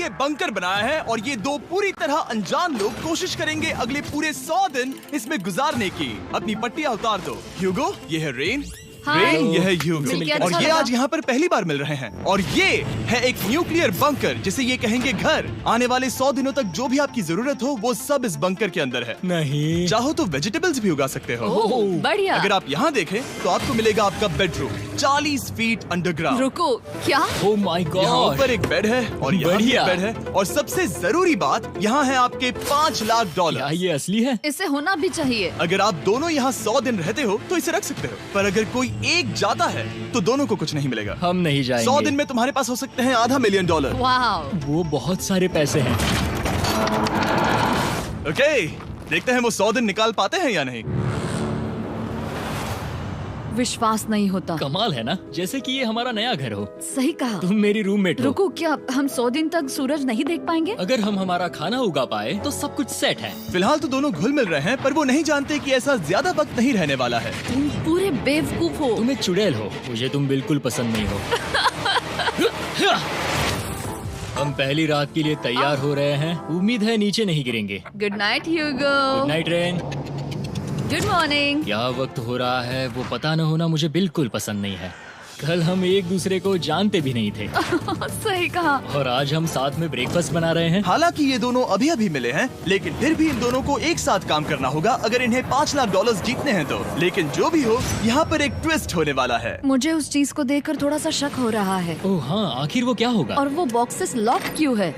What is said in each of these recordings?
ये बंकर बनाया है और ये दो पूरी तरह अनजान लोग कोशिश करेंगे अगले पूरे 100 दिन इसमें गुजारने की। अपनी पट्टियां उतार दो। ह्यूगो, ये है रेन। रेन, ये है ह्यूगो और ये आज यहाँ पर पहली बार मिल रहे हैं। और ये है एक न्यूक्लियर बंकर जिसे ये कहेंगे घर। आने वाले 100 दिनों तक जो भी आपकी जरूरत हो वो सब इस बंकर के अंदर है। नहीं, चाहो तो वेजिटेबल्स भी उगा सकते हो। बढ़िया। अगर आप यहाँ देखें तो आपको मिलेगा आपका बेडरूम 40 फीट अंडरग्राउंड। रुको, क्या? ओह माय यहाँ गॉड, ऊपर एक बेड है और यहाँ भी एक बढ़िया। बेड है और सबसे जरूरी बात यहाँ है आपके $5 लाख। क्या ये असली है? इसे होना भी चाहिए। अगर आप दोनों यहाँ 100 दिन रहते हो तो इसे रख सकते हो, पर अगर कोई एक जाता है तो दोनों को कुछ नहीं मिलेगा। हम नहीं जाएंगे। 100 दिन में तुम्हारे पास हो सकते हैं $500 मिलियन। वाह, वो बहुत सारे पैसे हैं। ओके, देखते हैं वो 100 दिन निकाल पाते हैं या नहीं। विश्वास नहीं होता। कमाल है ना, जैसे कि ये हमारा नया घर हो। सही कहा। तुम मेरी रूममेट हो। रुको, क्या हम 100 दिन तक सूरज नहीं देख पाएंगे? अगर हम हमारा खाना उगा पाए तो सब कुछ सेट है। फिलहाल तो दोनों घुल मिल रहे हैं, पर वो नहीं जानते कि ऐसा ज्यादा वक्त नहीं रहने वाला है। तुम पूरे बेवकूफ हो। तुम एक चुड़ैल हो, मुझे तुम बिल्कुल पसंद नहीं हो। हम पहली रात के लिए तैयार हो रहे हैं। उम्मीद है नीचे नहीं गिरेंगे। Good night Hugo. Good night Rain. Good morning. क्या वक्त हो रहा है वो पता न होना मुझे बिल्कुल पसंद नहीं है। कल हम एक दूसरे को जानते भी नहीं थे सही कहा। और आज हम साथ में ब्रेकफास्ट बना रहे हैं। हालांकि ये दोनों अभी अभी मिले हैं, लेकिन फिर भी इन दोनों को एक साथ काम करना होगा अगर इन्हें $5 लाख जीतने हैं तो। लेकिन जो भी हो, यहाँ पर एक ट्विस्ट होने वाला है। मुझे उस चीज को देखकर थोड़ा सा शक हो रहा है। ओह हाँ, आखिर वो क्या होगा? और वो बॉक्सेस लॉक क्यों है?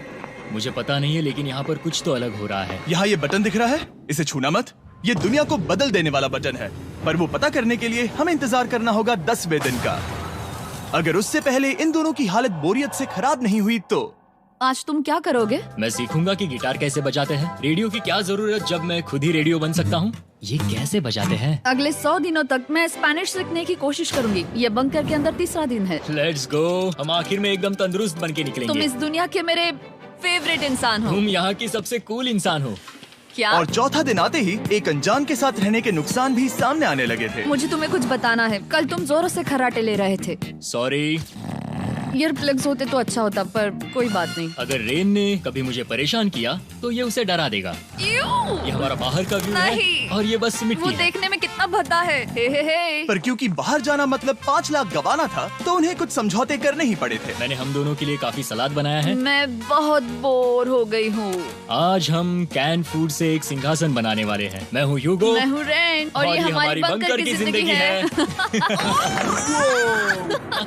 मुझे पता नहीं है, लेकिन यहाँ पर कुछ तो अलग हो रहा है। यहाँ ये बटन दिख रहा है, इसे छूना मत। ये दुनिया को बदल देने वाला बटन है, पर वो पता करने के लिए हमें इंतजार करना होगा 10वें दिन का। अगर उससे पहले इन दोनों की हालत बोरियत से खराब नहीं हुई तो आज तुम क्या करोगे? मैं सीखूंगा कि गिटार कैसे बजाते हैं। रेडियो की क्या जरूरत जब मैं खुद ही रेडियो बन सकता हूँ। ये कैसे बजाते हैं? अगले 100 दिनों तक मैं स्पेनिश सीखने की कोशिश करूंगी। ये बंकर के अंदर तीसरा दिन है। Let's go. हम आखिर में एकदम तंदुरुस्त बन के निकलेंगे। तुम इस दुनिया के मेरे फेवरेट इंसान हो। तुम यहाँ की सबसे कूल इंसान हो। क्या? और चौथा दिन आते ही एक अनजान के साथ रहने के नुकसान भी सामने आने लगे थे। मुझे तुम्हें कुछ बताना है। कल तुम जोरों से खर्राटे ले रहे थे। सॉरी। ईयर प्लग्स होते तो अच्छा होता, पर कोई बात नहीं। अगर रेन ने कभी मुझे परेशान किया तो ये उसे डरा देगा। ये हमारा बाहर का व्यू है नहीं। और ये बस वो मिट्टी है। देखने में कितना भद्दा है। हे। पर क्योंकि बाहर जाना मतलब 5 लाख गंवाना था, तो उन्हें कुछ समझौते करने ही पड़े थे। मैंने हम दोनों के लिए काफी सलाद बनाया है। मैं बहुत बोर हो गई हूँ। आज हम कैन फूड से एक सिंहासन बनाने वाले हैं। मैं हूँ ह्यूगो मैं हूँ रेन और ये हमारी बंकर की जिंदगी है।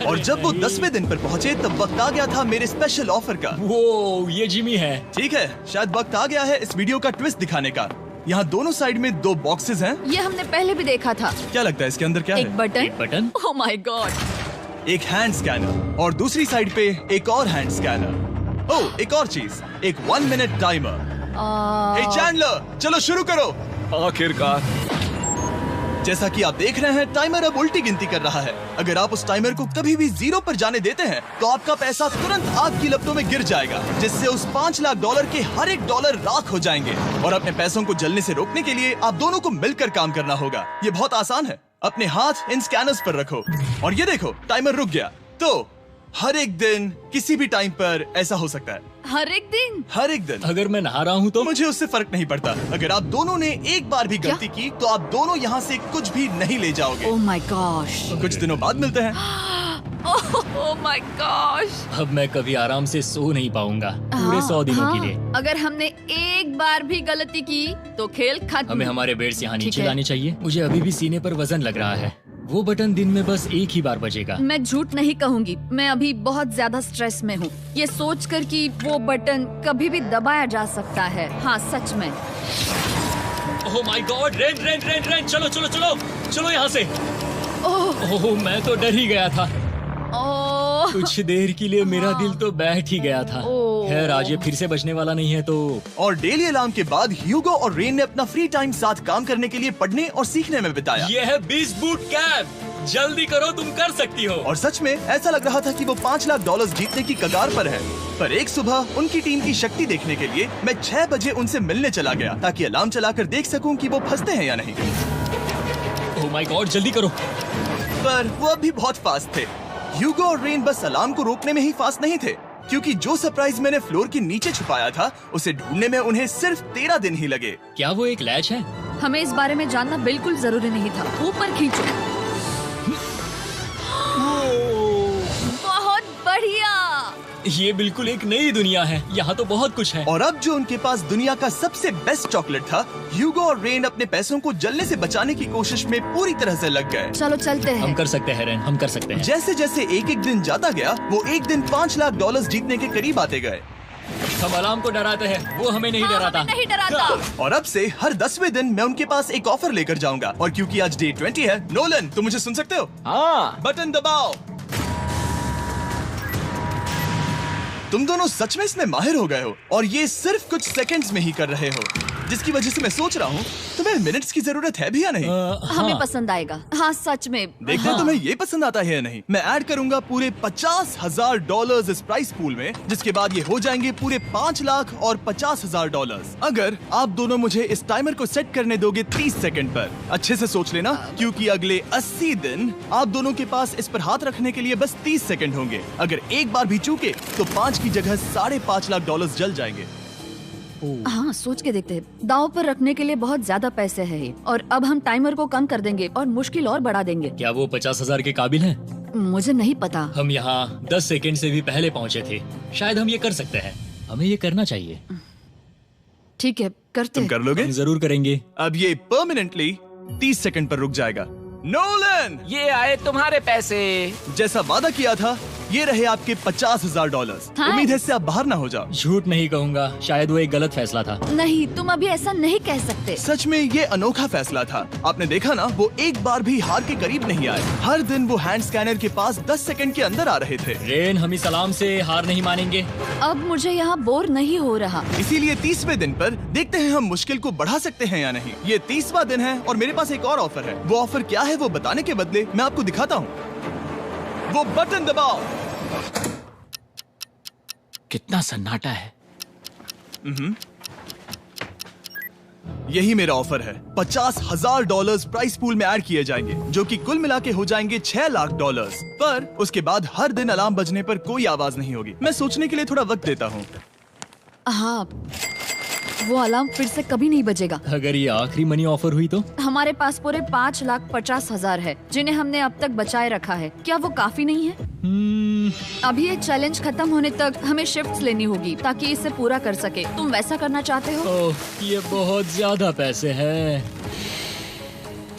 और जब वो 10वें दिन पर पहुँचे तब वक्त आ गया था मेरे स्पेशल ऑफर का। वो ये जिमी है। ठीक है, शायद वक्त आ गया है इस वीडियो का ट्विस्ट दिखाने का। यहाँ दोनों साइड में 2 बॉक्सेस हैं। ये हमने पहले भी देखा था। क्या लगता है इसके अंदर क्या एक है? बटन। एक बटन। Oh my God. एक हैंड स्कैनर और दूसरी साइड पे एक और हैंड स्कैनर। ओह, एक और चीज, एक 1 मिनट टाइमर। हे चैंडलर, चलो शुरू करो। आखिरकार। जैसा कि आप देख रहे हैं, टाइमर अब उल्टी गिनती कर रहा है। अगर आप उस टाइमर को कभी भी 0 पर जाने देते हैं तो आपका पैसा तुरंत आग की लपटों में गिर जाएगा, जिससे उस $5 लाख के हर एक डॉलर राख हो जाएंगे। और अपने पैसों को जलने से रोकने के लिए आप दोनों को मिलकर काम करना होगा। ये बहुत आसान है। अपने हाथ इन स्कैनर्स पर रखो और ये देखो, टाइमर रुक गया। तो हर एक दिन किसी भी टाइम पर ऐसा हो सकता है। हर एक दिन? हर एक दिन। अगर मैं नहा रहा हूँ तो मुझे उससे फर्क नहीं पड़ता। अगर आप दोनों ने एक बार भी गलती की तो आप दोनों यहाँ से कुछ भी नहीं ले जाओगे। Oh my gosh. कुछ दिनों बाद मिलते हैं। Oh my gosh. अब मैं कभी आराम से सो नहीं पाऊंगा पूरे 100 दिनों के लिए। अगर हमने एक बार भी गलती की तो खेल खत्म। हमें हमारे बेड से यहाँ ठीक नीचे है। लाने चाहिए। मुझे अभी भी सीने पर वजन लग रहा है। वो बटन दिन में बस एक ही बार बजेगा। मैं झूठ नहीं कहूँगी, मैं अभी बहुत ज्यादा स्ट्रेस में हूँ, ये सोचकर कि वो बटन कभी भी दबाया जा सकता है। हाँ सच में। ओह my God, rain rain rain rain, चलो चलो चलो चलो यहाँ से। ओह मैं तो डर ही गया था। ओह कुछ देर के लिए मेरा दिल तो बैठ ही गया था। ओह। खैर आज ये फिर से बजने वाला नहीं है तो। और डेली अलार्म के बाद ह्यूगो और रेन ने अपना फ्री टाइम साथ काम करने के लिए पढ़ने और सीखने में बिताया। ये है 20 बूट कैप। जल्दी करो, तुम कर सकती हो। और सच में ऐसा लग रहा था कि वो $5 लाख जीतने की कगार पर है। पर एक सुबह उनकी टीम की शक्ति देखने के लिए मैं 6 बजे उनसे मिलने चला गया, ताकि अलार्म चलाकर देख सकूं कि वो फंसते हैं या नहीं। ओह माय गॉड, जल्दी करो। पर वो अब भी बहुत फास्ट थे। ह्यूगो और रेन बस अलार्म को रोकने में ही फास्ट नहीं थे, क्योंकि जो सरप्राइज मैंने फ्लोर के नीचे छुपाया था उसे ढूंढने में उन्हें सिर्फ 13 दिन ही लगे। क्या वो एक लैच है? हमें इस बारे में जानना बिल्कुल जरूरी नहीं था। ऊपर खींचो। बहुत बढ़िया। ये बिल्कुल एक नई दुनिया है, यहाँ तो बहुत कुछ है। और अब जो उनके पास दुनिया का सबसे बेस्ट चॉकलेट था, ह्यूगो और रेन अपने पैसों को जलने से बचाने की कोशिश में पूरी तरह से लग गए। चलो चलते हम हैं। कर सकते हैं रेन, हम कर सकते हैं। जैसे जैसे एक एक दिन जाता गया, वो एक दिन $5 लाख जीतने के करीब आते गए। हम अलार्म को डराते हैं, वो हमें नहीं हाँ, डराता। हमें नहीं डराता। और अब से हर 10वें दिन मैं उनके पास एक ऑफर लेकर जाऊंगा। और क्योंकि आज डे 20 है, नोलन तुम मुझे सुन सकते हो? हाँ। बटन दबाओ। तुम दोनों सच में इसमें माहिर हो गए हो और ये सिर्फ कुछ सेकंड्स में ही कर रहे हो, जिसकी वजह से मैं सोच रहा हूँ तुम्हें मिनट्स की जरूरत है भी या नहीं। हमें पसंद आएगा। हाँ सच में। देखते हैं तुम्हें ये पसंद आता है या नहीं। मैं ऐड करूंगा पूरे $50,000 इस प्राइस पूल में, जिसके बाद ये हो जाएंगे पूरे $5,50,000। अगर आप दोनों मुझे इस टाइमर को सेट करने दोगे 30 सेकंड पर। अच्छे से सोच लेना, क्योंकि अगले 80 दिन आप दोनों के पास इस पर हाथ रखने के लिए बस 30 सेकंड होंगे। अगर एक बार भी चूके तो 5 की जगह $5.5 लाख जल जाएंगे। हाँ सोच के देखते हैं। दांव पर रखने के लिए बहुत ज्यादा पैसे है ये। और अब हम टाइमर को कम कर देंगे और मुश्किल और बढ़ा देंगे। क्या वो 50,000 के काबिल हैं? मुझे नहीं पता। हम यहाँ 10 सेकंड से भी पहले पहुँचे थे। शायद हम ये कर सकते हैं, हमें ये करना चाहिए। ठीक है करते तुम हैं। कर लोगे? हम जरूर करेंगे। अब ये परमानेंटली 30 सेकंड पर रुक जाएगा। नोलन, ये आए तुम्हारे पैसे। जैसा वादा किया था, ये रहे आपके $50,000। हाँ। उम्मीद है इससे आप बाहर ना हो जाओ। झूठ नहीं कहूँगा, शायद वो एक गलत फैसला था। नहीं तुम अभी ऐसा नहीं कह सकते। सच में ये अनोखा फैसला था। आपने देखा ना, वो एक बार भी हार के करीब नहीं आए। हर दिन वो हैंड स्कैनर के पास 10 सेकंड के अंदर आ रहे थे। रेन, हम इस अलार्म से हार नहीं मानेंगे। अब मुझे यहाँ बोर नहीं हो रहा। इसीलिए 30वें दिन पर देखते हैं हम मुश्किल को बढ़ा सकते हैं या नहीं। ये 30वां दिन है और मेरे पास एक और ऑफर है। वो ऑफर क्या है वो बताने के बदले मैं आपको दिखाता हूँ। वो बटन दबाओ। कितना सन्नाटा है। यही मेरा ऑफर है। $50,000 प्राइस पूल में ऐड किए जाएंगे, जो कि कुल मिला के हो जाएंगे $6 लाख। पर उसके बाद हर दिन अलार्म बजने पर कोई आवाज नहीं होगी। मैं सोचने के लिए थोड़ा वक्त देता हूँ। हाँ वो अलार्म फिर से कभी नहीं बजेगा। अगर ये आखिरी मनी ऑफर हुई तो? हमारे पास पूरे $5,50,000 है, जिन्हें हमने अब तक बचाए रखा है। क्या वो काफी नहीं है? अभी ये चैलेंज खत्म होने तक हमें शिफ्ट्स लेनी होगी ताकि इसे पूरा कर सके। तुम वैसा करना चाहते हो? ओह, ये बहुत ज्यादा पैसे हैं।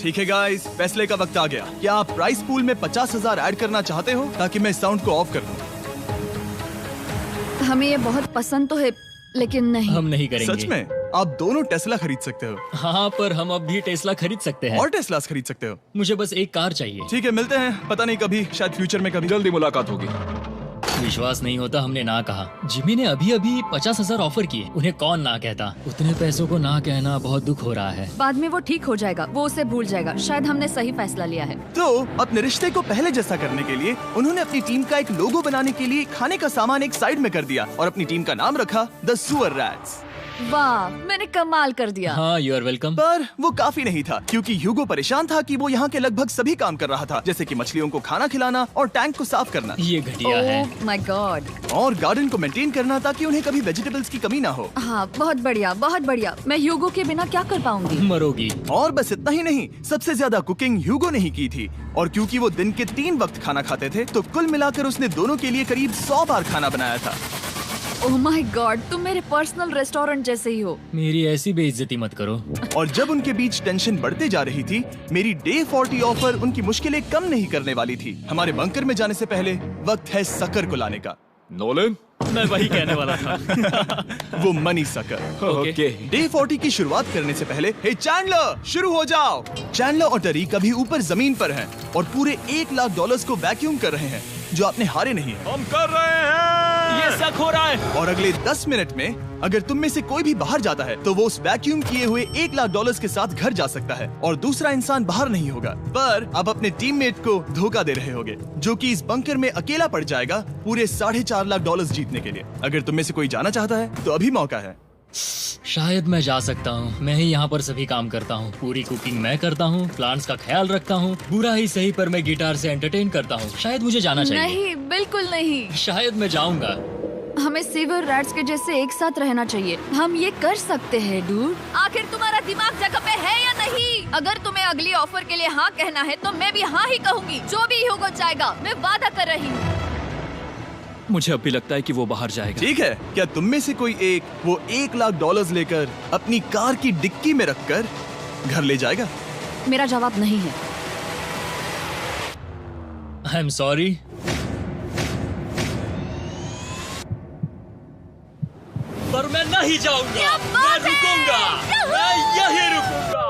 ठीक है गाइस, फैसले का वक्त आ गया। क्या आप प्राइस पूल में 50,000 ऐड करना चाहते हो ताकि मैं साउंड को ऑफ कर दूं? हमें ये बहुत पसंद तो है, लेकिन नहीं। हम नहीं करेंगे। सच में? आप दोनों टेस्ला खरीद सकते हो हाँ, पर हम अब भी टेस्ला खरीद सकते हैं। और टेस्लास खरीद सकते हो। मुझे बस एक कार चाहिए। ठीक है, मिलते हैं। पता नहीं कभी, शायद फ्यूचर में कभी। जल्दी मुलाकात होगी। विश्वास नहीं होता हमने ना कहा। जिमी ने अभी अभी 50,000 ऑफर किए। उन्हें कौन ना कहता। उतने पैसों को ना कहना बहुत दुख हो रहा है। बाद में वो ठीक हो जाएगा, वो उसे भूल जाएगा। शायद हमने सही फैसला लिया है। तो अपने रिश्ते को पहले जैसा करने के लिए उन्होंने अपनी टीम का एक लोगो बनाने के लिए खाने का सामान एक साइड में कर दिया और अपनी टीम का नाम रखा द सुअर रैट्स। वाह, मैंने कमाल कर दिया। हाँ, यू आर वेलकम। पर वो काफी नहीं था, क्योंकि ह्यूगो परेशान था कि वो यहाँ के लगभग सभी काम कर रहा था, जैसे कि मछलियों को खाना खिलाना और टैंक को साफ करना ये घटिया है। ओह माय गॉड। और गार्डन को मेंटेन करना ताकि उन्हें कभी वेजिटेबल्स की कमी ना हो। हाँ बहुत बढ़िया, बहुत बढ़िया। मैं ह्यूगो के बिना क्या कर पाऊंगी? मरोगी। और बस इतना ही नहीं, सबसे ज्यादा कुकिंग ह्यूगो ने ही की थी। और क्योंकि वो दिन के 3 वक्त खाना खाते थे, तो कुल मिलाकर उसने दोनों के लिए करीब 100 बार खाना बनाया था। ओह माय गॉड, तुम मेरे पर्सनल रेस्टोरेंट जैसे ही हो। मेरी ऐसी बेइज्जती मत करो। और जब उनके बीच टेंशन बढ़ते जा रही थी, मेरी डे 40 ऑफर उनकी मुश्किलें कम नहीं करने वाली थी। हमारे बंकर में जाने से पहले वक्त है सकर को लाने का। नोलन। मैं वही कहने वाला था। वो मनी सकर। ओके। डे 40 की शुरुआत करने से पहले, हे चैंडलर, शुरू हो जाओ। चैंडलर और टरीक अभी ऊपर जमीन पर हैं और पूरे $1 लाख को वैक्यूम कर रहे हैं, जो आपने हारे नहीं है। हम कर रहे हैं। ये शक हो रहा है। और अगले 10 मिनट में अगर तुम में से कोई भी बाहर जाता है, तो वो उस वैक्यूम किए हुए $1 लाख के साथ घर जा सकता है और दूसरा इंसान बाहर नहीं होगा। पर आप अपने टीममेट को धोखा दे रहे होगे, जो कि इस बंकर में अकेला पड़ जाएगा पूरे $4.5 लाख जीतने के लिए। अगर तुम में से कोई जाना चाहता है, तो अभी मौका है। शायद मैं जा सकता हूँ। मैं ही यहाँ पर सभी काम करता हूँ। पूरी कुकिंग मैं करता हूँ, प्लांट्स का ख्याल रखता हूँ। बुरा ही सही, पर मैं गिटार से एंटरटेन करता हूँ। शायद मुझे जाना चाहिए। नहीं, बिल्कुल नहीं। शायद मैं जाऊंगा। हमें सीवर रैट्स के जैसे एक साथ रहना चाहिए। हम ये कर सकते हैं डूड। आखिर तुम्हारा दिमाग जगह पे है या नहीं? अगर तुम्हें अगली ऑफर के लिए हाँ कहना है तो मैं भी हाँ ही कहूँगी। जो भी होगा जाएगा, मैं वादा कर रही हूँ। मुझे अब भी लगता है कि वो बाहर जाएगा। ठीक है, क्या तुम में से कोई एक वो $1,00,000 लेकर अपनी कार की डिक्की में रखकर घर ले जाएगा? मेरा जवाब नहीं है। I am sorry. पर मैं नहीं जाऊंगा, मैं रुकूंगा, मैं यहीं रुकूंगा।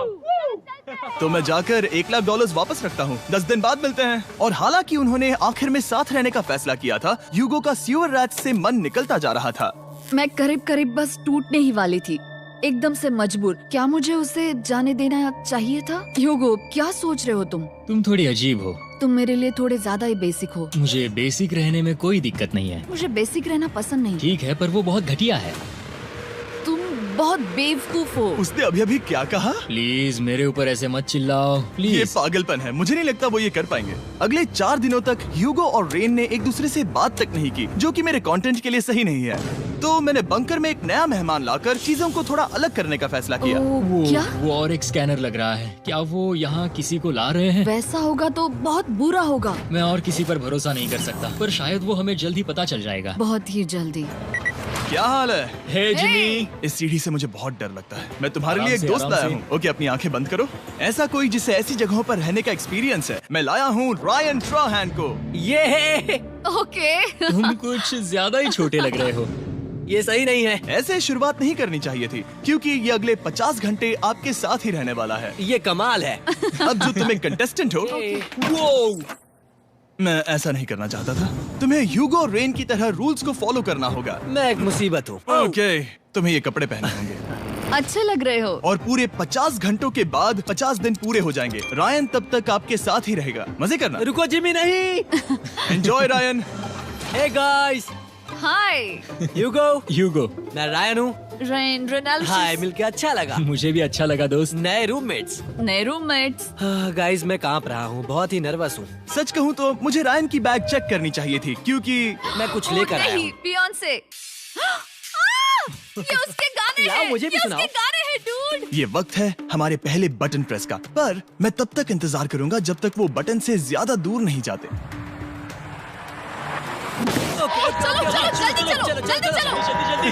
तो मैं जाकर $1,00,000 वापस रखता हूँ। 10 दिन बाद मिलते हैं। और हालांकि उन्होंने आखिर में साथ रहने का फैसला किया था, ह्यूगो का सीवर रैट से मन निकलता जा रहा था। मैं करीब करीब बस टूटने ही वाली थी, एकदम से मजबूर। क्या मुझे उसे जाने देना चाहिए था? ह्यूगो, क्या सोच रहे हो तुम? तुम थोड़ी अजीब हो। तुम मेरे लिए थोड़े ज्यादा ही बेसिक हो। मुझे बेसिक रहने में कोई दिक्कत नहीं है। मुझे बेसिक रहना पसंद नहीं। ठीक है, पर वो बहुत घटिया है। तुम बहुत बेवकूफ हो। उसने अभी अभी क्या कहा? प्लीज मेरे ऊपर ऐसे मत चिल्लाओ, ये प्लीज। पागलपन है। मुझे नहीं लगता वो ये कर पाएंगे। अगले 4 दिनों तक ह्यूगो और रेन ने एक दूसरे से बात तक नहीं की, जो कि मेरे कंटेंट के लिए सही नहीं है। तो मैंने बंकर में एक नया मेहमान लाकर चीजों को थोड़ा अलग करने का फैसला किया। ओ, क्या? वो और एक स्कैनर लग रहा है। क्या वो यहाँ किसी को ला रहे हैं? वैसा होगा तो बहुत बुरा होगा। मैं और किसी पर भरोसा नहीं कर सकता, पर शायद वो हमें जल्द ही पता चल जाएगा। बहुत ही जल्दी। क्या हाल है? हे जिमी। इस सीढ़ी से मुझे बहुत डर लगता है। मैं तुम्हारे आराम लिए एक से, दोस्त आराम लाया से। हूँ। ओके, अपनी आंखें बंद करो। ऐसा कोई जिसे ऐसी जगहों पर रहने का एक्सपीरियंस है। मैं लाया हूँ रायन ट्राहैन को। ये ओके। तुम कुछ ज्यादा ही छोटे लग रहे हो। ये सही नहीं है। ऐसे शुरुआत नहीं करनी चाहिए थी, क्योंकि ये अगले 50 घंटे आपके साथ ही रहने वाला है। ये कमाल है। अब जो तुम एक कंटेस्टेंट हो, वो मैं ऐसा नहीं करना चाहता था। तुम्हें ह्यूगो और रेन की तरह रूल्स को फॉलो करना होगा। मैं एक मुसीबत हूँ। ओके, तुम्हें ये कपड़े पहनने होंगे। अच्छे लग रहे हो। और पूरे 50 घंटों के बाद 50 दिन पूरे हो जाएंगे। रायन तब तक आपके साथ ही रहेगा। मजे करना। रुको जिमी, नहीं। Enjoy Ryan. हे गाइस, हाय ह्यूगो। ह्यूगो। मैं रायन हूँ। रेनल्ड। हाय, मिलके अच्छा लगा। मुझे भी अच्छा लगा दोस्त। नए रूममेट्स। नए रूममेट्स। गाइस, मैं कांप रहा हूँ, बहुत ही नर्वस हूँ। सच कहूँ तो मुझे रायन की बैग चेक करनी चाहिए थी, क्योंकि मैं कुछ लेकर आया नहीं, हूँ। बियॉन्से। ये उसके गाने लाओ, हैं। मुझे भी ये सुनाओ। उसके गाने हैं डूड। ये वक्त है हमारे पहले बटन प्रेस का। पर मैं तब तक इंतजार करूंगा जब तक वो बटन से ज्यादा दूर नहीं जाते। चलो जल्दी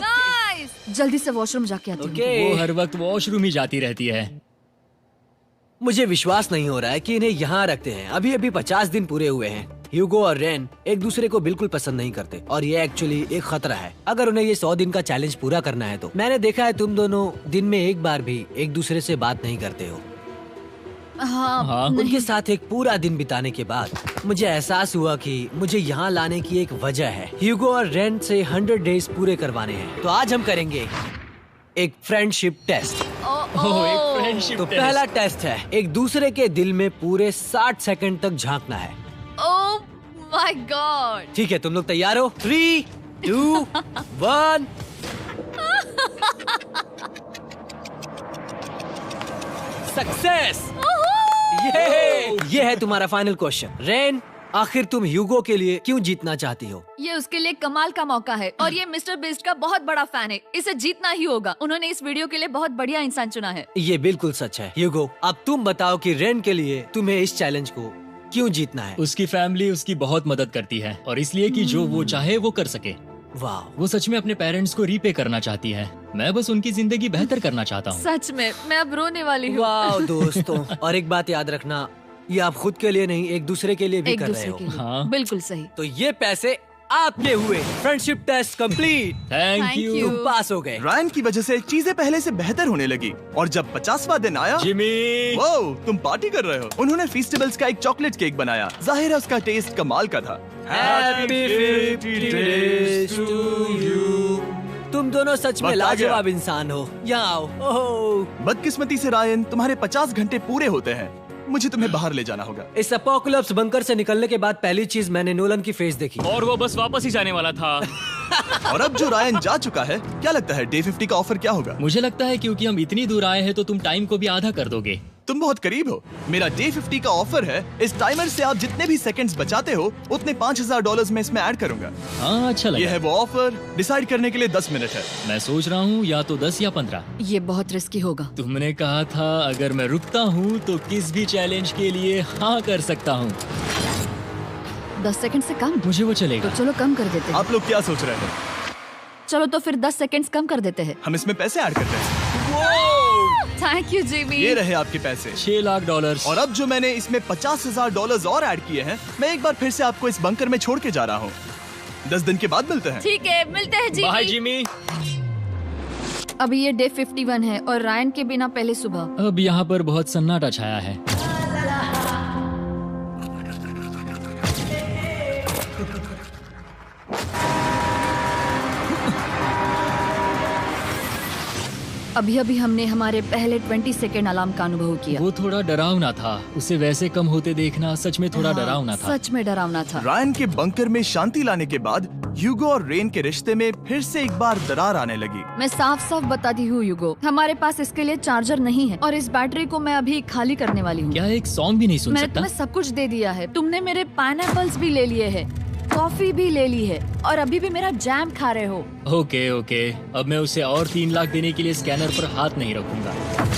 नाइस। जल्दी से वॉशरूम जाके आती हूँ। ओके। वो हर वक्त वॉशरूम ही जाती रहती है। मुझे विश्वास नहीं हो रहा है कि इन्हें यहाँ रखते हैं। अभी अभी 50 दिन पूरे हुए हैं। ह्यूगो और रेन एक दूसरे को बिल्कुल पसंद नहीं करते और ये एक्चुअली एक खतरा है। अगर उन्हें ये 100 दिन का चैलेंज पूरा करना है तो। मैंने देखा है तुम दोनों दिन में एक बार भी एक दूसरे से बात नहीं करते हो। हाँ, उनके साथ एक पूरा दिन बिताने के बाद मुझे एहसास हुआ कि मुझे यहाँ लाने की एक वजह है। ह्यूगो और रेन से 100 डेज पूरे करवाने हैं। तो आज हम करेंगे एक फ्रेंडशिप टेस्ट। ओह, एक फ्रेंडशिप तो टेस्ट। पहला टेस्ट है, एक दूसरे के दिल में पूरे 60 सेकंड तक झांकना है। ओह माय गॉड। ठीक है, तुम लोग तैयार हो? 3, 2, 1। सक्सेस। ये है तुम्हारा फाइनल क्वेश्चन। रेन, आखिर तुम ह्यूगो के लिए क्यों जीतना चाहती हो? ये उसके लिए कमाल का मौका है और ये मिस्टर बीस्ट का बहुत बड़ा फैन है। इसे जीतना ही होगा। उन्होंने इस वीडियो के लिए बहुत बढ़िया इंसान चुना है। ये बिल्कुल सच है। ह्यूगो, अब तुम बताओ कि रेन के लिए तुम्हें इस चैलेंज को क्यों जीतना है? उसकी फैमिली उसकी बहुत मदद करती है और इसलिए कि जो वो चाहे वो कर सके। वाह, वो सच में अपने पेरेंट्स को रीपे करना चाहती है। मैं बस उनकी जिंदगी बेहतर करना चाहता हूँ। सच में मैं अब रोने वाली हूँ। वाह दोस्तों। और एक बात याद रखना, ये आप खुद के लिए नहीं, एक दूसरे के लिए भी एक कर रहे दूसरे हो। के लिए। हाँ। बिल्कुल सही। तो ये पैसे आपके हुए। Friendship test complete. Thank Thank you you। तुम पास हो गए। रायन की वजह से चीजें पहले से बेहतर होने लगी। और जब 50वां दिन आया, जिमी। वो तुम पार्टी कर रहे हो। उन्होंने फेस्टिवल्स का एक चॉकलेट केक बनाया। जाहिर है उसका टेस्ट कमाल का था। Happy 50 days to you। तुम दोनों सच में वक्त आ गया। लाजवाब इंसान हो। यहाँ आओ। ओह, बदकिस्मती से रायन, तुम्हारे 50 घंटे पूरे होते हैं। मुझे तुम्हें बाहर ले जाना होगा। इस अपोकलिप्स बंकर से निकलने के बाद पहली चीज मैंने नोलन की फेस देखी। और वो बस वापस ही जाने वाला था। और अब जो रायन जा चुका है, क्या लगता है डे 50 का ऑफर क्या होगा? मुझे लगता है क्योंकि हम इतनी दूर आए हैं तो तुम टाइम को भी आधा कर दोगे। तुम बहुत करीब हो। मेरा डे 50 का ऑफर है। इस टाइमर से आप जितने भी सेकंड्स बचाते हो उतने $5000 में इसमें ऐड करूंगा। हाँ, अच्छा ये लगा। है वो ऑफर। डिसाइड करने के लिए 10 मिनट है। मैं सोच रहा हूँ या तो 10 या 15। ये बहुत रिस्की होगा। तुमने कहा था अगर मैं रुकता हूँ तो किस भी चैलेंज के लिए हाँ कर सकता हूँ। 10 सेकंड से कम? मुझे वो तो चलेगा। चलो कम कर देते हैं। आप लोग क्या सोच रहे हैं? चलो तो फिर 10 सेकंड्स कम कर देते हैं। हम इसमें पैसे ऐड करते हैं। Thank you Jimmy. ये रहे आपके पैसे। $6 लाख। और अब जो मैंने इसमें $50,000 और ऐड किए हैं, मैं एक बार फिर से आपको इस बंकर में छोड़ के जा रहा हूँ। 10 दिन के बाद मिलते हैं। ठीक है, मिलते हैं बाय जिमी। जिमी। अभी ये डे 51 है और रायन के बिना पहले सुबह। अब यहाँ पर बहुत सन्नाटा छाया है। अभी अभी हमने हमारे पहले 20 सेकेंड अलार्म का अनुभव किया। वो थोड़ा डरावना था। उसे वैसे कम होते देखना सच में थोड़ा हाँ, डरावना था। सच में डरावना था। रायन के बंकर में शांति लाने के बाद ह्यूगो और रेन के रिश्ते में फिर से एक बार दरार आने लगी। मैं साफ साफ बताती हूँ यूगो, हमारे पास इसके लिए चार्जर नहीं है और इस बैटरी को मैं अभी खाली करने वाली हूँ। क्या एक सॉन्ग भी नहीं सुन मैंने सकता? तुम्हें सब कुछ दे दिया है। तुमने मेरे पाइनएप्पल्स भी ले लिए हैं, कॉफी भी ले ली है और अभी भी मेरा जैम खा रहे हो। ओके ओके, अब मैं उसे और 3 लाख देने के लिए स्कैनर पर हाथ नहीं रखूंगा।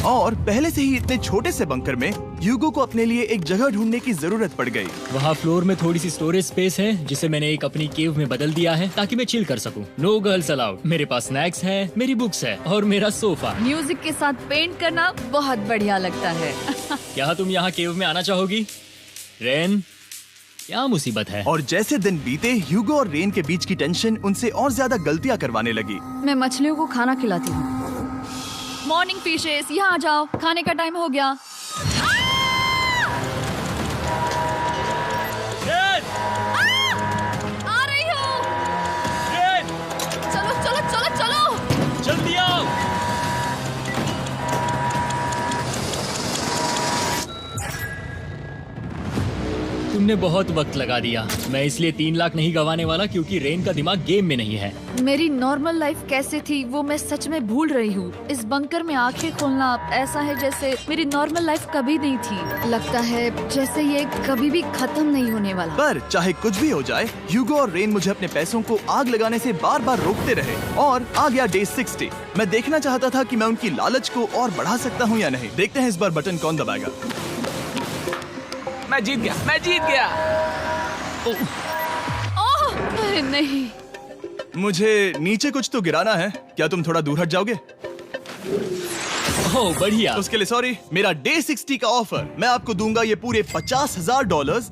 और पहले से ही इतने छोटे से बंकर में ह्यूगो को अपने लिए एक जगह ढूंढने की जरूरत पड़ गई। वहाँ फ्लोर में थोड़ी सी स्टोरेज स्पेस है जिसे मैंने एक अपनी केव में बदल दिया है ताकि मैं चिल कर सकूं। No girls allowed. मेरे पास स्नैक्स है, मेरी बुक्स है और मेरा सोफा। म्यूजिक के साथ पेंट करना बहुत बढ़िया लगता है। क्या तुम यहाँ केव में आना चाहोगी? रेन, क्या मुसीबत है? और जैसे दिन बीते, ह्यूगो और रेन के बीच की टेंशन उनसे और ज्यादा गलतियां करवाने लगी। मैं मछलियों को खाना खिलाती हूँ। मॉर्निंग फिशेस, यहाँ आ जाओ, खाने का टाइम हो गया। आ रही हूँ। चलो चलो चलो चलो। जल्दी आओ। तुमने बहुत वक्त लगा दिया। मैं इसलिए 3 लाख नहीं गंवाने वाला क्योंकि रेन का दिमाग गेम में नहीं है। मेरी नॉर्मल लाइफ कैसे थी वो मैं सच में भूल रही हूँ। इस बंकर में आंखें खोलना ऐसा है जैसे मेरी नॉर्मल लाइफ कभी नहीं थी। लगता है जैसे ये कभी भी खत्म नहीं होने वाला। पर चाहे कुछ भी हो जाए, ह्यूगो और रेन मुझे अपने पैसों को आग लगाने से बार बार रोकते रहे। और आ गया डे 60। मैं देखना चाहता था कि मैं उनकी लालच को और बढ़ा सकता हूँ या नहीं। देखते हैं इस बार बटन कौन दबाएगा। मैं जीत गया। ओह, अरे नहीं। मुझे नीचे कुछ तो गिराना है। क्या तुम थोड़ा दूर हट जाओगे? ओह बढ़िया। उसके लिए सॉरी। मेरा डे 60 का ऑफर, मैं आपको दूंगा ये पूरे $50,000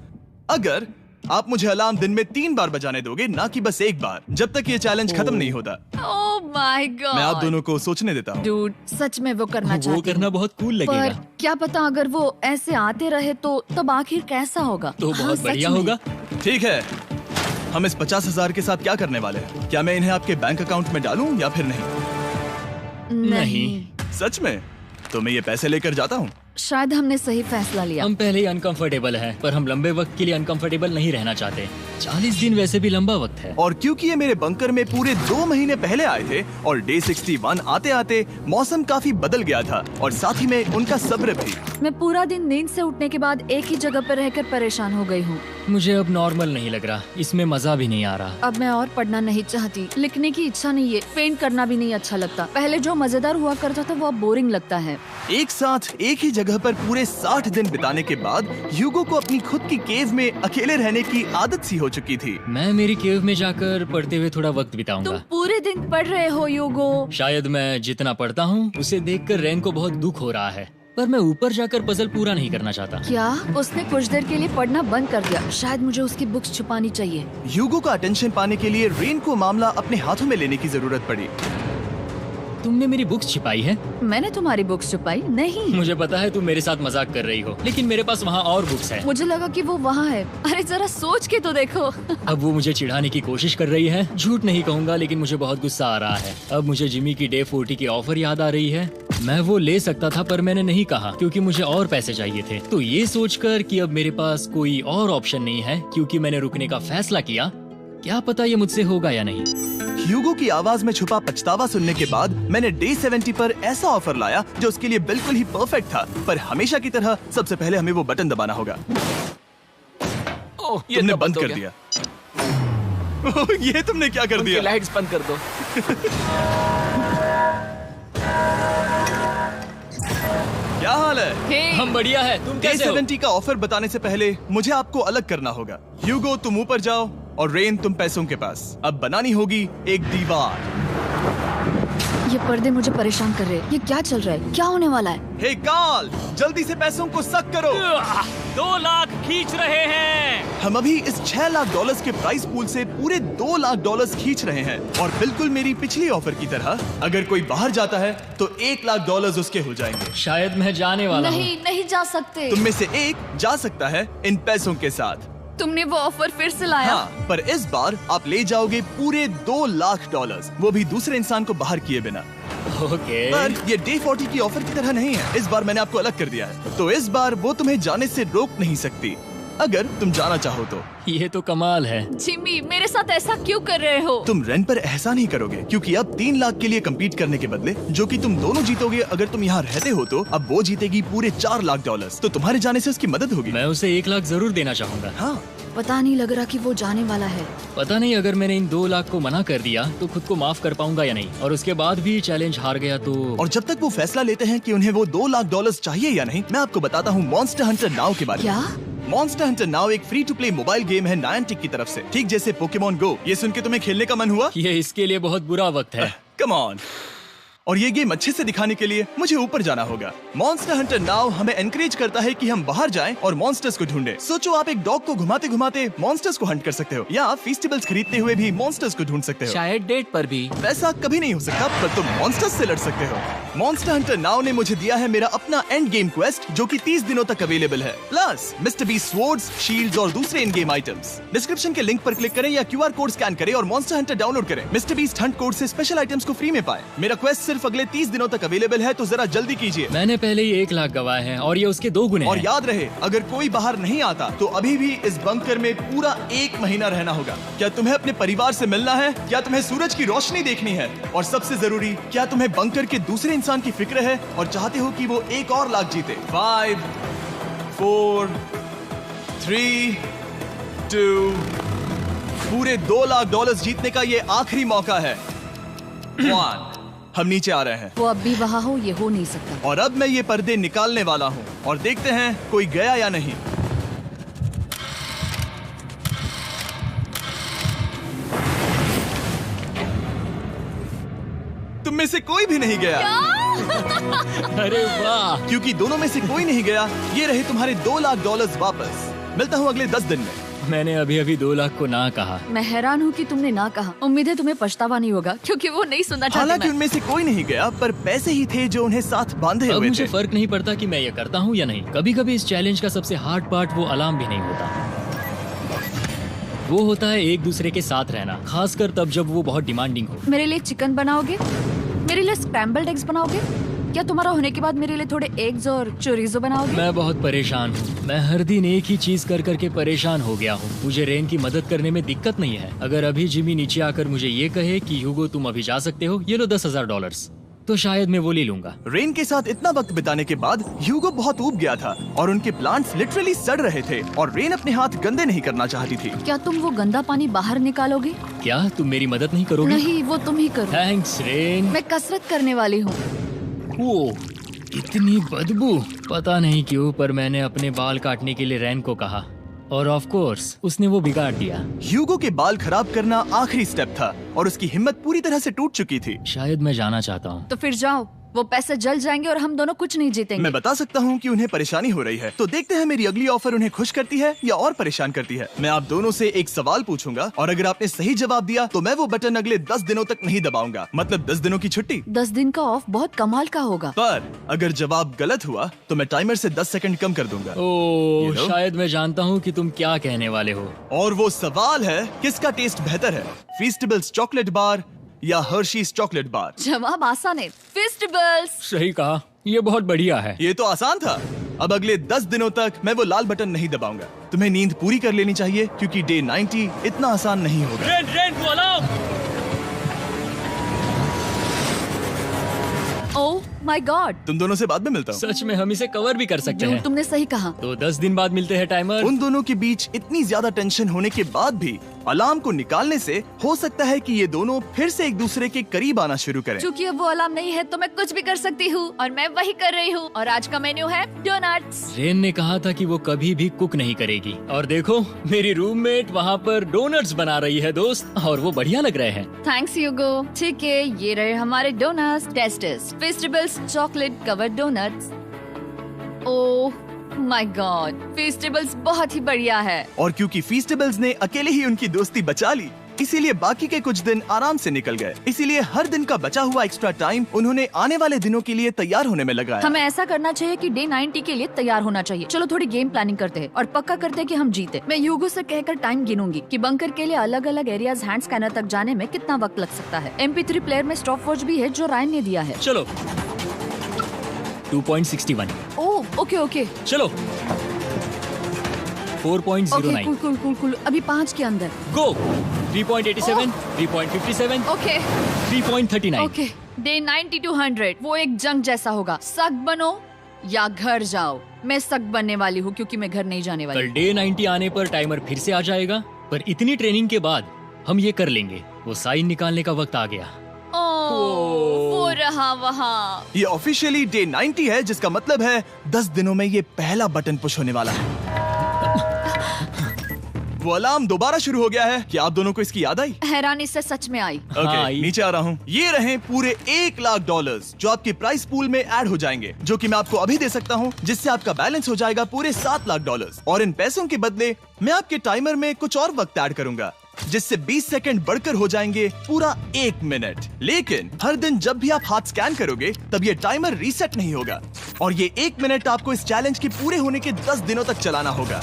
अगर आप मुझे अलार्म दिन में 3 बार बजाने दोगे, ना कि बस एक बार, जब तक ये चैलेंज खत्म नहीं होता। ओह माय गॉड। मैं आप दोनों को सोचने देता हूँ। डूड, सच में वो करना वो चाहती करना हूँ। बहुत कूल पर लगेगा। क्या पता अगर वो ऐसे आते रहे तो तब आखिर कैसा होगा। तो हाँ, बहुत सच बढ़िया में। होगा। ठीक है, हम इस 50,000 के साथ क्या करने वाले हैं? क्या मैं इन्हें आपके बैंक अकाउंट में डालूं या फिर नहीं? नहीं, सच में? तो मैं ये पैसे लेकर जाता हूँ। शायद हमने सही फैसला लिया। हम पहले ही अनकंफर्टेबल हैं, पर हम लंबे वक्त के लिए अनकंफर्टेबल नहीं रहना चाहते। 40 दिन वैसे भी लंबा वक्त है। और क्योंकि ये मेरे बंकर में पूरे 2 महीने पहले आए थे और डे 61 आते आते मौसम काफी बदल गया था और साथ ही में उनका सब्र भी। मैं पूरा दिन नींद से उठने के बाद एक ही जगह पर रहकर परेशान हो गई हूँ। मुझे अब नॉर्मल नहीं लग रहा, इसमें मजा भी नहीं आ रहा। अब मैं और पढ़ना नहीं चाहती, लिखने की इच्छा नहीं है, पेंट करना भी नहीं अच्छा लगता। पहले जो मजेदार हुआ करता था वो अब बोरिंग लगता है। एक साथ एक ही जगह पर पूरे 60 दिन बिताने के बाद ह्यूगो को अपनी खुद की केव में अकेले रहने की आदत सी हो चुकी थी। मैं मेरी केव में जाकर पढ़ते हुए थोड़ा वक्त बिताऊंगा। तुम पूरे दिन पढ़ रहे हो यूगो। शायद मैं जितना पढ़ता हूँ उसे देखकर रेन को बहुत दुख हो रहा है, पर मैं ऊपर जाकर पजल पूरा नहीं करना चाहता। क्या उसने कुछ देर के लिए पढ़ना बंद कर दिया? शायद मुझे उसकी बुक्स छुपानी चाहिए। ह्यूगो का अटेंशन पाने के लिए रेन को मामला अपने हाथों में लेने की जरूरत पड़ी। तुमने मेरी बुक्स छिपाई है? मैंने तुम्हारी बुक्स छुपाई नहीं। मुझे पता है तुम मेरे साथ मजाक कर रही हो, लेकिन मेरे पास वहाँ और बुक्स है। मुझे लगा कि वो वहाँ है। अरे जरा सोच के तो देखो। अब वो मुझे चिढ़ाने की कोशिश कर रही है। झूठ नहीं कहूँगा, लेकिन मुझे बहुत गुस्सा आ रहा है। अब मुझे जिमी की डे 40 की ऑफर याद आ रही है। मैं वो ले सकता था पर मैंने नहीं कहा क्योंकि मुझे और पैसे चाहिए थे। तो ये सोचकर कि अब मेरे पास कोई और ऑप्शन नहीं है क्योंकि मैंने रुकने का फैसला किया, क्या पता ये मुझसे होगा या नहीं। ह्यूगो की आवाज में छुपा पछतावा सुनने के बाद मैंने डे 70 पर ऐसा ऑफर लाया जो उसके लिए बिल्कुल ही परफेक्ट था। पर हमेशा की तरह सबसे पहले हमें वो बटन दबाना होगा। ओह, ये तुमने तो बंद हो कर गया। दिया। ओह, ये तुमने क्या कर उनकी दिया? लाइट्स बंद कर दो। क्या हाल है? हे, हम बढ़िया है, तुम डे कैसे हो? 70 का ऑफर बताने से पहले मुझे आपको अलग करना होगा। ह्यूगो तुम ऊपर जाओ और रेन तुम पैसों के पास। अब बनानी होगी एक दीवार। ये पर्दे मुझे परेशान कर रहे हैं। ये क्या चल रहा है? क्या होने वाला है? हे कार्ल, जल्दी से पैसों को सक करो। 2 लाख खींच रहे हैं। हम अभी इस $6 लाख के प्राइस पूल से पूरे $2 लाख खींच रहे हैं और बिल्कुल मेरी पिछली ऑफर की तरह अगर कोई बाहर जाता है तो $1 लाख उसके हो जाएंगे। शायद मैं जाने वाला हूँ। नहीं, नहीं जा सकते। तुम में से एक जा सकता है इन पैसों के साथ। तुमने वो ऑफर फिर से लाया? हाँ, पर इस बार आप ले जाओगे पूरे $2 लाख, वो भी दूसरे इंसान को बाहर किए बिना। ओके। पर ये डे 40 की ऑफर की तरह नहीं है। इस बार मैंने आपको अलग कर दिया है, तो इस बार वो तुम्हें जाने से रोक नहीं सकती अगर तुम जाना चाहो तो। ये तो कमाल है। जिमी, मेरे साथ ऐसा क्यों कर रहे हो? तुम रेंट पर एहसान ही करोगे क्योंकि अब 3 लाख के लिए कम्पीट करने के बदले जो कि तुम दोनों जीतोगे अगर तुम यहाँ रहते हो, तो अब वो जीतेगी पूरे $4 लाख। तो तुम्हारे जाने से उसकी मदद होगी। मैं उसे 1 लाख जरूर देना चाहूंगा। हाँ, पता नहीं लग रहा कि वो जाने वाला है। पता नहीं अगर मैंने इन 2 लाख को मना कर दिया तो खुद को माफ कर पाऊंगा या नहीं, और उसके बाद भी चैलेंज हार गया तो। और जब तक वो फैसला लेते हैं कि उन्हें वो $2 लाख चाहिए या नहीं, मैं आपको बताता हूँ मॉन्स्टर हंटर नाउ के बारे में। क्या? मॉन्स्टर हंटर नाउ एक free to play mobile game है नायंटिक की तरफ से, ठीक जैसे पोकेमॉन गो। ये सुन के तुम्हें खेलने का मन हुआ? ये इसके लिए बहुत बुरा वक्त है। Come on. और ये गेम अच्छे से दिखाने के लिए मुझे ऊपर जाना होगा। मॉन्स्टर हंटर नाउ हमें एनकरेज करता है कि हम बाहर जाएं और मॉन्स्टर्स को ढूंढें। सोचो, आप एक डॉग को घुमाते घुमाते मॉन्स्टर्स को हंट कर सकते हो, या आप फेस्टिवल्स खरीदते हुए भी मॉन्स्टर्स को ढूंढ सकते हो। शायद डेट पर भी। वैसा कभी नहीं हो सकता, पर तुम मॉन्स्टर्स से लड़ सकते हो। मॉन्स्टर हंटर नाउ ने मुझे दिया है मेरा अपना एंड गेम क्वेस्ट जो कि 30 दिनों तक अवेलेबल है, plus mister beast swords, shields और दूसरे इन गेम आइटम्स। डिस्क्रिप्शन के लिंक पर क्लिक करें या QR कोड स्कैन करें और मॉन्स्टर हंटर डाउनलोड करें। मिस्टर बीस्ट हंट कोड से स्पेशल आइटम्स को फ्री में पाएं। मेरा क्वेस्ट सिर्फ अगले 30 दिनों तक अवेलेबल है, तो जरा जल्दी कीजिए। मैंने पहले ही 1 लाख गवाए हैं और ये उसके 2 गुने और हैं। याद रहे, अगर कोई बाहर नहीं आता तो अभी भी इस बंकर में पूरा 1 महीना रहना होगा। क्या तुम्हें अपने परिवार से मिलना है? क्या तुम्हें सूरज की रोशनी देखनी है? और सबसे जरूरी, क्या तुम्हें बंकर के दूसरे इंसान की फिक्र है और चाहते हो कि वो $1 और लाख जीते? 5, 4, 3, 2, पूरे $2 लाख जीतने का ये आखिरी मौका है। 1, हम नीचे आ रहे हैं वो अब भी वहाँ हो, ये हो नहीं सकता। और अब मैं ये पर्दे निकालने वाला हूँ और देखते हैं कोई गया या नहीं। तुम में से कोई भी नहीं गया। अरे वाह। क्योंकि दोनों में से कोई नहीं गया, ये रहे तुम्हारे $2 लाख वापस। मिलता हूँ अगले 10 दिन में। मैंने अभी अभी 2 लाख को ना कहा। मैं हैरान हूँ कि तुमने ना कहा। उम्मीद है तुम्हें पछतावा नहीं होगा, क्योंकि वो नहीं सुनना चाहते। हालांकि मैं। उनमें से कोई नहीं गया, पर पैसे ही थे जो उन्हें साथ बांधे अब हुए मुझे थे। फर्क नहीं पड़ता कि मैं ये करता हूँ या नहीं। कभी कभी इस चैलेंज का सबसे हार्ड पार्ट वो अलार्म भी नहीं होता, वो होता है एक दूसरे के साथ रहना, खासकर तब जब वो बहुत डिमांडिंग हो। मेरे लिए चिकन बनाओगे? मेरे लिए स्क्रैम्बल्ड एग्स बनाओगे? क्या तुम्हारा होने के बाद मेरे लिए थोड़े एग्स और चोरिजो बनाओगे? मैं बहुत परेशान हूँ। मैं हर दिन एक ही चीज कर करके परेशान हो गया हूँ। मुझे रेन की मदद करने में दिक्कत नहीं है। अगर अभी जिमी नीचे आकर मुझे ये कहे कि ह्यूगो तुम अभी जा सकते हो, ये लो $10,000, तो शायद मैं वो ले लूंगा। रेन के साथ इतना वक्त बिताने के बाद ह्यूगो बहुत ऊब गया था और उनके प्लांट्स लिटरली सड़ रहे थे और रेन अपने हाथ गंदे नहीं करना चाहती थी। क्या तुम वो गंदा पानी बाहर निकालोगे? क्या तुम मेरी मदद नहीं करोगे? नहीं, वो तुम ही करो। Thanks rain. मैं कसरत करने वाली हूँ। ओ, इतनी बदबू। पता नहीं क्यों, पर मैंने अपने बाल काटने के लिए रैन को कहा और ऑफ कोर्स उसने वो बिगाड़ दिया। ह्यूगो के बाल खराब करना आखिरी स्टेप था और उसकी हिम्मत पूरी तरह से टूट चुकी थी। शायद मैं जाना चाहता हूँ। तो फिर जाओ, वो पैसे जल जाएंगे और हम दोनों कुछ नहीं जीतेंगे। मैं बता सकता हूँ कि उन्हें परेशानी हो रही है, तो देखते हैं मेरी अगली ऑफर उन्हें खुश करती है या और परेशान करती है। मैं आप दोनों से एक सवाल पूछूंगा और अगर आपने सही जवाब दिया तो मैं वो बटन अगले 10 दिनों तक नहीं दबाऊंगा, मतलब 10 दिनों की छुट्टी। 10 दिन का ऑफ बहुत कमाल का होगा। पर अगर जवाब गलत हुआ तो मैं टाइमर से 10 सेकंड कम कर दूंगा। ओ, You know? शायद मैं जानता हूँ कि तुम क्या कहने वाले हो। और वो सवाल है, किसका टेस्ट बेहतर है, फेस्टिवल्स चॉकलेट बार या हर्शीज चॉकलेट बार? जवाब आसान है, फेस्टिवल्स। सही कहा, ये बहुत बढ़िया है। ये तो आसान था। अब अगले 10 दिनों तक मैं वो लाल बटन नहीं दबाऊंगा। तुम्हें नींद पूरी कर लेनी चाहिए क्योंकि डे 90 इतना आसान नहीं होगा। रेन, रेन को अलार्म। माय गॉड, तुम दोनों से बाद में मिलता हूँ। सच में हम इसे कवर भी कर सकते हैं। तुमने सही कहा। तो 10 दिन बाद मिलते हैं टाइमर। उन दोनों के बीच इतनी ज्यादा टेंशन होने के बाद भी अलार्म को निकालने से हो सकता है कि ये दोनों फिर से एक दूसरे के करीब आना शुरू करें। क्योंकि अब वो अलार्म नहीं है तो मैं कुछ भी कर सकती हूँ और मैं वही कर रही हूँ। और आज का मेन्यू है डोनट्स। रेन ने कहा था कि वो कभी भी कुक नहीं करेगी और देखो मेरी रूममेट वहाँ पर डोनट्स बना रही है दोस्त, और वो बढ़िया लग रहे हैं। Thanks Hugo. ठीक है, ये रहे हमारे donuts. Testers festivals chocolate covered donuts. Oh my God, festivals बहुत ही बढ़िया है। और क्योंकि फीस्टेबल्स ने अकेले ही उनकी दोस्ती बचा ली, इसीलिए बाकी के कुछ दिन आराम से निकल गए। इसीलिए हर दिन का बचा हुआ एक्स्ट्रा टाइम उन्होंने आने वाले दिनों के लिए तैयार होने में लगाया। हमें ऐसा करना चाहिए कि डे 90 के लिए तैयार होना चाहिए। चलो थोड़ी गेम प्लानिंग करते हैं और पक्का करते हैं कि हम जीते। मैं ह्यूगो से कहकर टाइम गिनूंगी कि बंकर के लिए अलग अलग एरियाज हैंड स्कैनर तक जाने में कितना वक्त लग सकता है। MP3 प्लेयर में स्टॉप वॉच भी है जो रायन ने दिया है। चलो 2.61। ओह ओके ओके चलो 4.09। Cool cool cool cool. अभी 5 के अंदर। गो 3.87, 3.57, ओके 3.39। ओके। डे 90 to 100 वो एक जंग जैसा होगा। सख्त बनो या घर जाओ। मैं सख्त बनने वाली हूँ क्योंकि मैं घर नहीं जाने वाली। कल डे 90 आने पर टाइमर फिर से आ जाएगा, पर इतनी ट्रेनिंग के बाद हम ये कर लेंगे। वो साइन निकालने का वक्त आ गया। वो रहा वहाँ। ये ऑफिशियली डे 90 है, जिसका मतलब है 10 दिनों में ये पहला बटन पुश होने वाला है। वो अलार्म दोबारा शुरू हो गया है। क्या आप दोनों को इसकी याद आई? हैरानी से सच में आई। ओके, आई। नीचे आ रहा हूँ। ये रहे पूरे $1,00,000 जो आपके प्राइस पूल में ऐड हो जाएंगे, जो कि मैं आपको अभी दे सकता हूँ, जिससे आपका बैलेंस हो जाएगा पूरे $7,00,000। और इन पैसों के बदले मैं आपके टाइमर में कुछ और वक्त ऐड करूंगा, जिससे 20 सेकंड बढ़कर हो जाएंगे पूरा 1 मिनट। लेकिन हर दिन जब भी आप हाथ स्कैन करोगे तब ये टाइमर रीसेट नहीं होगा, और ये 1 मिनट आपको इस चैलेंज के पूरे होने के 10 दिनों तक चलाना होगा।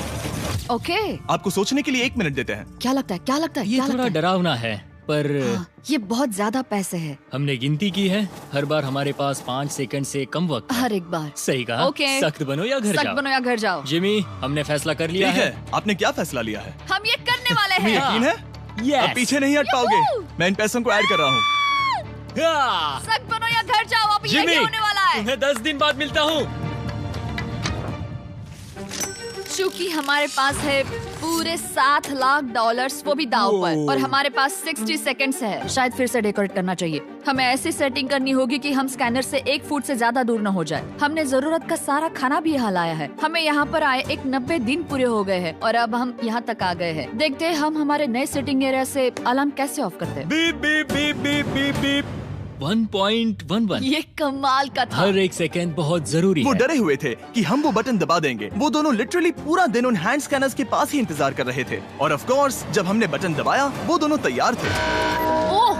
ओके। आपको सोचने के लिए 1 मिनट देते हैं। क्या लगता है, क्या लगता है, ये क्या थोड़ा लगता है? डरावना है, पर हाँ, ये बहुत ज्यादा पैसे है हमने गिनती की है। हर बार हमारे पास 5 सेकंड से कम वक्त है। हर एक बार। सही कहा। ओके। सख्त बनो या घर सख्त जाओ। बनो या घर जाओ। जिमी, हमने फैसला कर लिया ठीक है। है, आपने क्या फैसला लिया है? हम ये करने वाले तुम्हें हैं। यकीन है? Yes. अब पीछे नहीं हट पाओगे। मैं इन पैसों को ऐड कर रहा हूँ। हाँ। सख्त बनो या घर जाओ। अब यही जिमी, होने वाला है। तुम्हें 10 दिन बाद मिलता हूँ। चूंकि हमारे पास है पूरे $7,00,000 वो भी दाव पर, और हमारे पास 60 सेकंड्स है। शायद फिर से डेकोरेट करना चाहिए। हमें ऐसी सेटिंग करनी होगी कि हम स्कैनर से 1 फुट से ज्यादा दूर न हो जाए। हमने जरूरत का सारा खाना भी यहाँ लाया है। हमें यहाँ पर आए 90 दिन पूरे हो गए हैं और अब हम यहाँ तक आ गए हैं। देखते हैं हम हमारे नए सेटिंग एरिया से अलार्म कैसे ऑफ करते हैं। Beep beep beep beep beep beep. 1.11। ये कमाल का था। हर एक सेकंड बहुत जरूरी वो है। डरे हुए थे कि हम वो बटन दबा देंगे। वो दोनों लिटरली पूरा दिन उन हैंड स्कैनर्स के पास ही इंतजार कर रहे थे, और ऑफ कोर्स जब हमने बटन दबाया वो दोनों तैयार थे। ओह,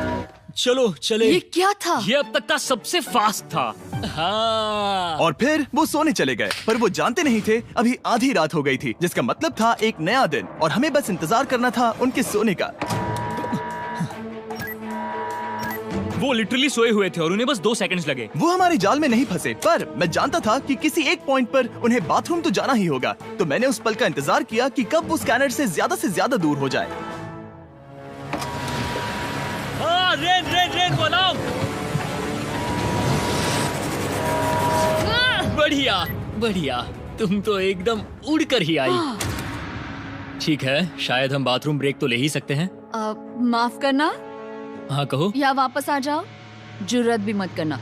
चलो चले। ये क्या था? ये अब तक का सबसे फास्ट था। हाँ। और फिर वो सोने चले गए, पर वो जानते नहीं थे अभी आधी रात हो गई थी, जिसका मतलब था एक नया दिन, और हमें बस इंतजार करना था उनके सोने का। वो लिटरली सोए हुए थे और उन्हें बस 2 सेकंड्स लगे। वो हमारे जाल में नहीं फंसे, पर मैं जानता था कि किसी एक पॉइंट पर उन्हें बाथरूम तो जाना ही होगा, तो मैंने उस पल का इंतजार किया कि कब वो स्कैनर से ज्यादा दूर हो जाए। हाँ, रेन रेन रेन बोलाओ। बढ़िया बढ़िया, तुम तो एकदम उड़कर ही आई। ठीक है, शायद हम बाथरूम ब्रेक तो ले ही सकते हैं। माफ करना हाँ कहो। या वापस आ जाओ। जुर्रत भी मत करना।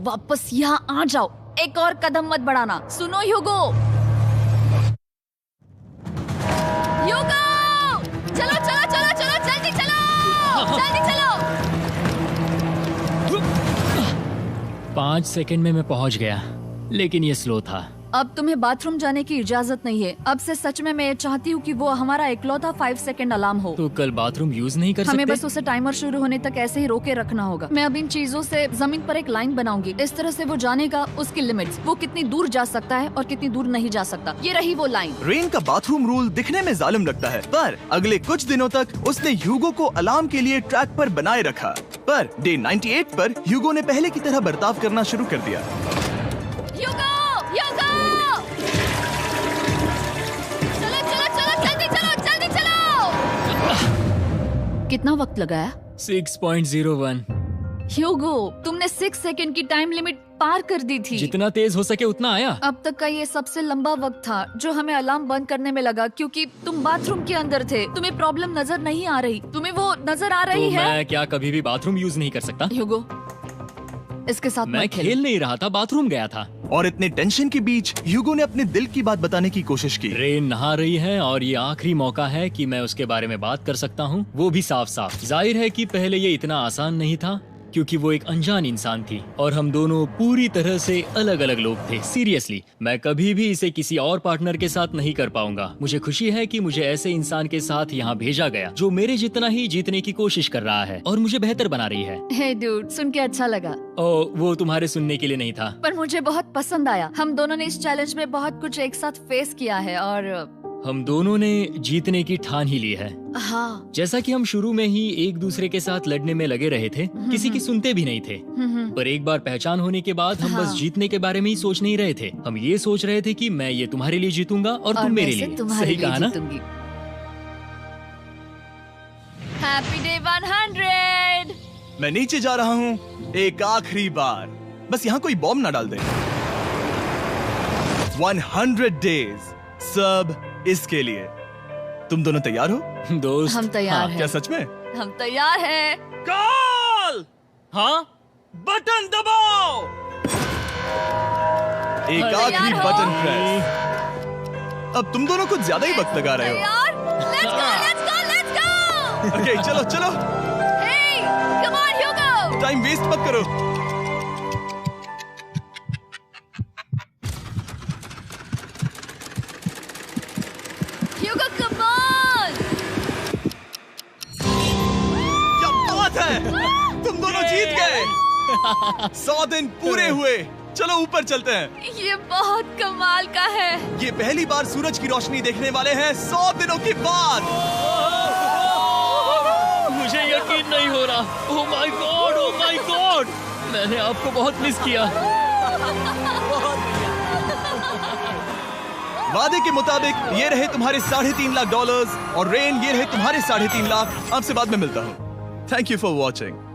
वापस यहाँ आ जाओ। एक और कदम मत बढ़ाना। सुनो ह्यूगो। ह्यूगो, चलो चलो चलो चलो, जल्दी चलो, जल्दी चलो। 5 सेकंड में मैं पहुंच गया, लेकिन ये स्लो था। अब तुम्हें बाथरूम जाने की इजाजत नहीं है। अब से सच में मैं चाहती हूँ कि वो हमारा इकलौता 5 सेकंड अलार्म हो। तो कल बाथरूम यूज नहीं कर हमें सकते? बस उसे टाइमर शुरू होने तक ऐसे ही रोके रखना होगा। मैं अब इन चीजों से जमीन पर एक लाइन बनाऊंगी। इस तरह से वो जानेगा उसकी लिमिट्स, वो कितनी दूर जा सकता है और कितनी दूर नहीं जा सकता। ये रही वो लाइन। रेन का बाथरूम रूल दिखने में जालिम लगता है, पर अगले कुछ दिनों तक उसने ह्यूगो को अलार्म के लिए ट्रैक पर बनाए रखा। पर डे 98 पर ह्यूगो ने पहले की तरह बर्ताव करना शुरू कर दिया। ह्यूगो, ह्यूगो! चलो चलो चलो, जल्दी चलो, जल्दी चलो! कितना वक्त लगाया? 6.01। ह्यूगो, तुमने 6 सेकंड की टाइम लिमिट पार कर दी थी। जितना तेज हो सके उतना आया। अब तक का ये सबसे लंबा वक्त था जो हमें अलार्म बंद करने में लगा, क्योंकि तुम बाथरूम के अंदर थे। तुम्हें प्रॉब्लम नजर नहीं आ रही, तुम्हें वो नजर आ रही तो है? मैं क्या कभी भी बाथरूम यूज नहीं कर सकता? ह्यूगो, इसके साथ मैं मत खेल। खेल नहीं रहा था, बाथरूम गया था। और इतने टेंशन के बीच ह्यूगो ने अपने दिल की बात बताने की कोशिश की। रेन नहा रही है और ये आखिरी मौका है कि मैं उसके बारे में बात कर सकता हूँ, वो भी साफ साफ। जाहिर है कि पहले ये इतना आसान नहीं था, क्योंकि वो एक अनजान इंसान थी और हम दोनों पूरी तरह से अलग अलग लोग थे। सीरियसली, मैं कभी भी इसे किसी और पार्टनर के साथ नहीं कर पाऊंगा। मुझे खुशी है कि मुझे ऐसे इंसान के साथ यहाँ भेजा गया जो मेरे जितना ही जीतने की कोशिश कर रहा है और मुझे बेहतर बना रही है। हे डूड, सुन के अच्छा लगा। ओ, वो तुम्हारे सुनने के लिए नहीं था। पर मुझे बहुत पसंद आया। हम दोनों ने इस चैलेंज में बहुत कुछ एक साथ फेस किया है और हम दोनों ने जीतने की ठान ही ली है। हाँ। जैसा कि हम शुरू में ही एक दूसरे के साथ लड़ने में लगे रहे थे, किसी की सुनते भी नहीं थे। पर एक बार पहचान होने के बाद हम बस हाँ। जीतने के बारे में ही सोच नहीं रहे थे। हम ये सोच रहे थे कि मैं ये तुम्हारे लिए जीतूंगा और तुम मेरे लिए। सही कहा ना? Happy day 100। मैं नीचे जा रहा हूँ एक आखिरी बार, बस यहाँ कोई बॉम्ब ना डाल दे। 100 डेज, सब इसके लिए। तुम दोनों तैयार हो? दोस्त, हम तैयार हाँ, हैं। क्या सच में? हम तैयार हैं। कॉल! हाँ? बटन दबाओ। एक अरे आखिरी यार हो। Button press. अब तुम दोनों कुछ ज्यादा ही वक्त लगा रहे हो। तैयार? Let's go, let's go, let's go! Okay, चलो चलो, Hey, come on, Hugo! Time waste मत करो। Hugo, come on! क्या बात है, तुम दोनों जीत गए। 100 दिन पूरे हुए। चलो ऊपर चलते हैं। ये बहुत कमाल का है। ये पहली बार सूरज की रोशनी देखने वाले हैं 100 दिनों के बाद। मुझे यकीन नहीं हो रहा। ओह my God, oh my God, मैंने आपको बहुत मिस किया। वादे के मुताबिक ये रहे तुम्हारे $3.5 लाख और रेन ये रहे तुम्हारे 3.5 लाख। आपसे बाद में मिलता हूँ। Thank you for watching.